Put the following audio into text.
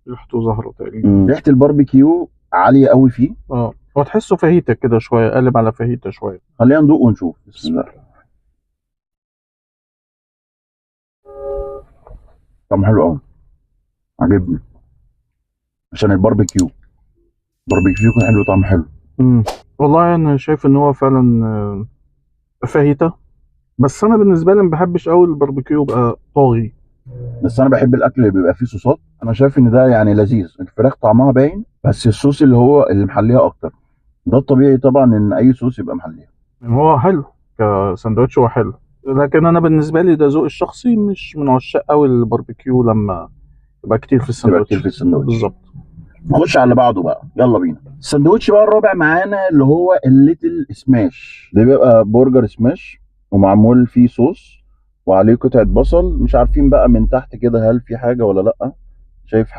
ريحته زهرة تقريبا. ريحه الباربيكيو عاليه قوي فيه. هو تحسه فاهيتا كده شوية، قالب على فاهيتا شوية. خلينا ندوق ونشوف. بسم الله. طعم حلو قوي، عجبني عشان الباربيكيو يكون حلو، طعم حلو. والله انا شايف ان هو فعلا فاهيتا، بس انا بالنسبه لي ما بحبش قوي الباربيكيو يبقى طاغي. بس انا بحب الاكل اللي بيبقى فيه صوصات. انا شايف ان ده يعني لذيذ، الفراخ طعمها باين بس الصوص اللي هو اللي محليها اكتر. ده الطبيعي طبعا ان اي صوص يبقى محليها. يعني هو حلو كساندوتش، هو حلو، لكن انا بالنسبه لي ده ذوقي الشخصي، مش من عشاق قوي الباربيكيو لما يبقى كتير في الساندوتش. بالظبط. نخش على اللي بعده بقى، يلا بينا. الساندوتش بقى الرابع معانا اللي هو الليتل سماش. ده بيبقى برجر سماش ومعمول فيه صوص وعليه قطعة بصل، مش عارفين بقى من تحت كده هل في حاجة ولا لأ. شايف حاجة